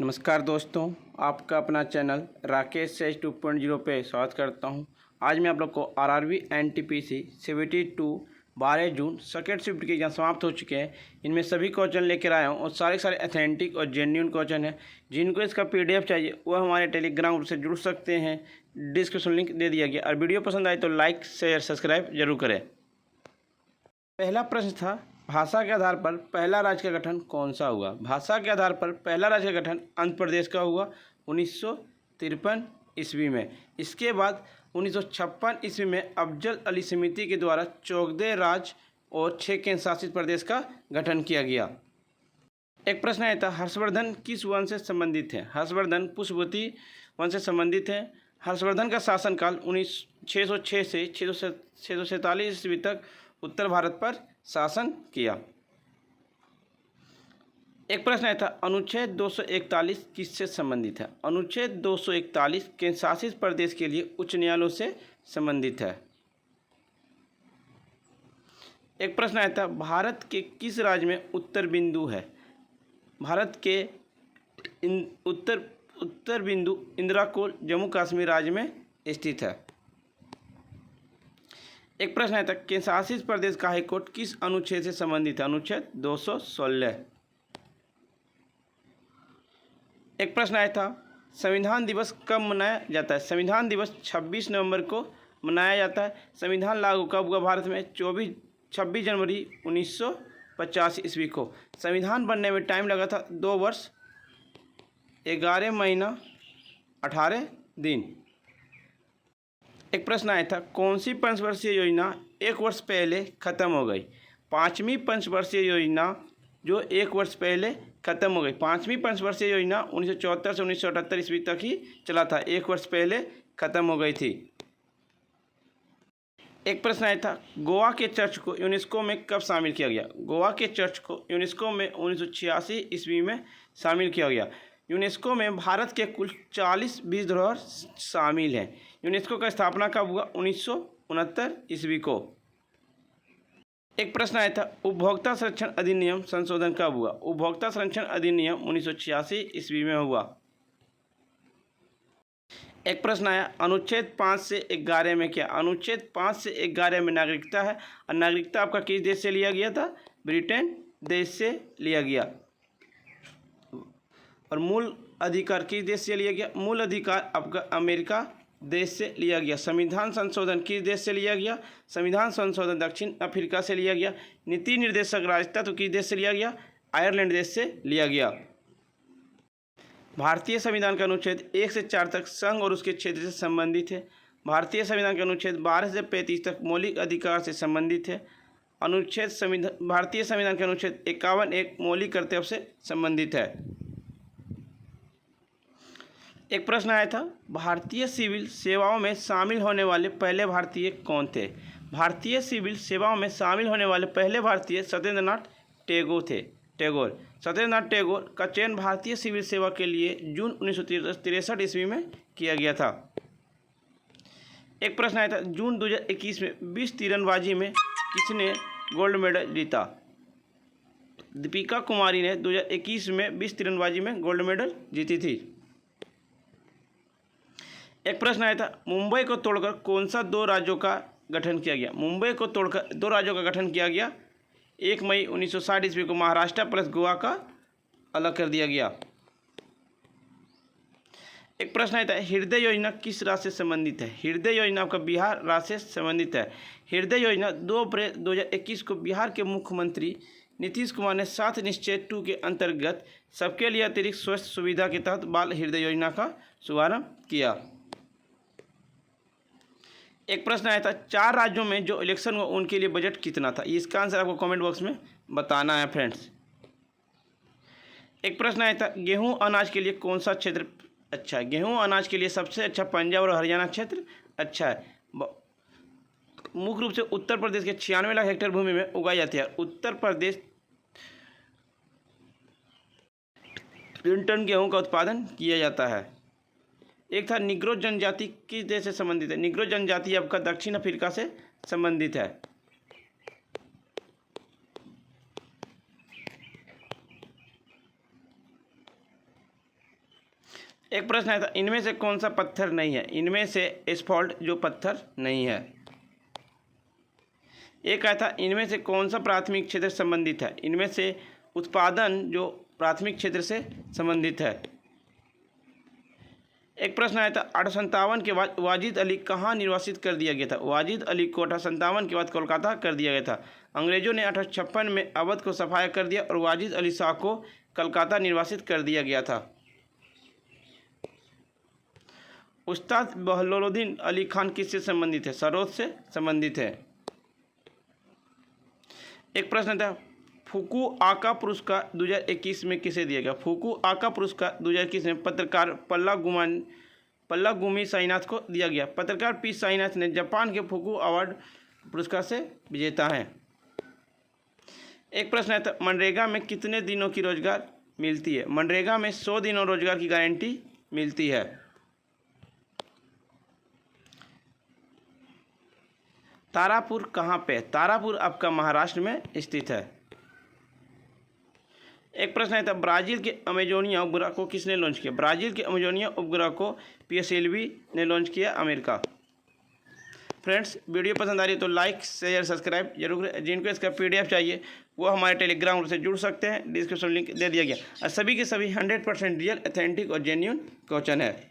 नमस्कार दोस्तों, आपका अपना चैनल राकेश सेज 2.0 पे स्वागत करता हूं। आज मैं आप लोग को आरआरबी एनटीपीसी सीवीटी 2 12 जून सेकेंड शिफ्ट के एग्जाम समाप्त हो चुके हैं। इनमें सभी क्वेश्चन लेकर आया हूं और सारे अथेंटिक और जेन्युइन क्वेश्चन हैं। जिनको इसका पीडीएफ चाहिए वह हमारे टेलीग्राम ग्रुप से जुड़ सकते हैं। डिस्क्रिप्शन लिंक दे दिया गया। और वीडियो पसंद आए तो लाइक शेयर सब्सक्राइब जरूर करें। पहला प्रश्न था, भाषा के आधार पर पहला राज्य का गठन कौन सा हुआ। भाषा के आधार पर पहला राज्य का गठन आंध्र प्रदेश का हुआ 1953 ईस्वी में। इसके बाद 1956 ईस्वी में अफजल अली समिति के द्वारा 14 राज्य और 6 केंद्र शासित प्रदेश का गठन किया गया। एक प्रश्न आया था, हर्षवर्धन किस वंश से संबंधित है। हर्षवर्धन पुष्पवती वंश से संबंधित है। हर्षवर्धन का शासनकाल 606 से 647 ईस्वी तक उत्तर भारत पर शासन किया। एक प्रश्न आया था, अनुच्छेद 241 किससे संबंधित है। अनुच्छेद 241 केंद्र शासित प्रदेश के लिए उच्च न्यायालयों से संबंधित है। एक प्रश्न आया था, भारत के किस राज्य में उत्तर बिंदु है। भारत के उत्तर बिंदु इंदिराकोल जम्मू कश्मीर राज्य में स्थित है। एक प्रश्न आया था, केंद्र शासित प्रदेश का हाईकोर्ट किस अनुच्छेद से संबंधित है। अनुच्छेद 216। एक प्रश्न आया था, संविधान दिवस कब मनाया जाता है। संविधान दिवस 26 नवंबर को मनाया जाता है। संविधान लागू कब हुआ भारत में। 26 जनवरी 1950 ईस्वी को। संविधान बनने में टाइम लगा था 2 वर्ष 11 महीना 18 दिन। एक प्रश्न आया था, कौन सी पंचवर्षीय योजना 1 वर्ष पहले खत्म हो गई। 5वीं पंचवर्षीय योजना जो 1 वर्ष पहले खत्म हो गई। 5वीं पंचवर्षीय योजना 1974 से 1978 ईस्वी तक ही चला था। 1 वर्ष पहले खत्म हो गई थी। एक प्रश्न आया था, गोवा के चर्च को यूनेस्को में कब शामिल किया गया। गोवा के चर्च को यूनेस्को में 1986 ईस्वी में शामिल किया गया। यूनेस्को में भारत के कुल 40 विश्व धरोहर शामिल हैं। यूनेस्को का स्थापना कब हुआ। 1969 ईस्वी को। एक प्रश्न आया था, उपभोक्ता संरक्षण अधिनियम संशोधन कब हुआ। उपभोक्ता संरक्षण अधिनियम 1986 ईस्वी में हुआ। एक प्रश्न आया, अनुच्छेद 5 से 11 में क्या। अनुच्छेद 5 से 11 में नागरिकता है। और नागरिकता आपका किस देश से लिया गया था। ब्रिटेन देश से लिया गया। और मूल अधिकार किस देश से लिया गया। मूल अधिकार आपका अमेरिका देश से लिया गया। संविधान संशोधन किस देश से लिया गया। संविधान संशोधन दक्षिण अफ्रीका से लिया गया। नीति निर्देशक राजतत्व किस देश से लिया गया। आयरलैंड देश से लिया गया। भारतीय संविधान का अनुच्छेद 1 से 4 तक संघ और उसके क्षेत्र से संबंधित है। भारतीय संविधान का अनुच्छेद 12 से 35 तक मौलिक अधिकार से संबंधित है। भारतीय संविधान का अनुच्छेद 51 एक मौलिक कर्तव्य से संबंधित है। एक प्रश्न आया था, भारतीय सिविल सेवाओं में शामिल होने वाले पहले भारतीय कौन थे। भारतीय सिविल सेवाओं में शामिल होने वाले पहले भारतीय सत्येंद्रनाथ टैगोर थे। सत्येंद्रनाथ टैगोर का चयन भारतीय सिविल सेवा के लिए जून 1963 ईस्वी में किया गया था। एक प्रश्न आया था, जून 2021 में विश्व तीरंदाजी में किसने गोल्ड मेडल जीता। दीपिका कुमारी ने 2021 में विश्व तीरंदाजी में गोल्ड मेडल जीती थी। एक प्रश्न आया था, मुंबई को तोड़कर कौन सा 2 राज्यों का गठन किया गया। मुंबई को तोड़कर 2 राज्यों का गठन किया गया। 1 मई 1960 ईस्वी को महाराष्ट्र प्लस गोवा का अलग कर दिया गया। एक प्रश्न आया था, हृदय योजना किस राज्य से संबंधित है। हृदय योजना आपका बिहार राज्य से संबंधित है। हृदय योजना 2 अप्रैल 2021 को बिहार के मुख्यमंत्री नीतीश कुमार ने 7 निश्चय 2 के अंतर्गत सबके लिए अतिरिक्त स्वास्थ्य सुविधा के तहत बाल हृदय योजना का शुभारंभ किया। एक प्रश्न आया था, 4 राज्यों में जो इलेक्शन हुआ उनके लिए बजट कितना था। इसका आंसर आपको कमेंट बॉक्स में बताना है फ्रेंड्स। एक प्रश्न आया था, गेहूं अनाज के लिए कौन सा क्षेत्र अच्छा है। गेहूं अनाज के लिए सबसे अच्छा पंजाब और हरियाणा क्षेत्र अच्छा है। मुख्य रूप से उत्तर प्रदेश के 96 लाख हेक्टेयर भूमि में उगाई जाती है। उत्तर प्रदेश 3 टन गेहूं का उत्पादन किया जाता है। एक था, निग्रो जनजाति किस देश से संबंधित है। निग्रो जनजाति आपका दक्षिण अफ्रीका से संबंधित है। एक प्रश्न आया था, इनमें से कौन सा पत्थर नहीं है? इनमें से एस्फॉल्ट जो पत्थर नहीं है। एक आया था, इनमें से कौन सा प्राथमिक क्षेत्र संबंधित है? इनमें से उत्पादन जो प्राथमिक क्षेत्र से संबंधित है। एक प्रश्न आया था, 1857 के बाद वाजिद अली कहाँ निर्वासित कर दिया गया था? वाजिद अली को 1857 के बाद कोलकाता कर दिया गया था। अंग्रेजों ने 1856 में अवध को सफाया कर दिया और वाजिद अली शाह को कलकत्ता निर्वासित कर दिया गया था। उस्ताद बहलोलुद्दीन अली खान किससे संबंधित है? सरोद से संबंधित है। एक प्रश्न था, फुकुआका पुरस्कार 2021 में किसे दिया गया? फुकुआका पुरस्कार 2021 में पत्रकार पल्लागुमी साईनाथ को दिया गया। पत्रकार पी साईनाथ ने जापान के फुकु अवार्ड पुरस्कार से विजेता हैं। एक प्रश्न है था, मनरेगा में कितने दिनों की रोजगार मिलती है? मनरेगा में 100 दिनों रोजगार की गारंटी मिलती है। तारापुर कहाँ पे? तारापुर आपका महाराष्ट्र में स्थित है। एक प्रश्न है था, ब्राज़ील के अमेजोनिया उपग्रह को किसने लॉन्च किया? ब्राज़ील के अमेजोनिया उपग्रह को PSLV ने लॉन्च किया, अमेरिका। फ्रेंड्स, वीडियो पसंद आ रही है तो लाइक शेयर सब्सक्राइब जरूर करें। जिनको इसका PDF चाहिए वो हमारे टेलीग्राम ग्रुप से जुड़ सकते हैं, डिस्क्रिप्शन लिंक दे दिया गया। और सभी के सभी 100% रियल, ऑथेंटिक और जेन्युइन क्वेश्चन है।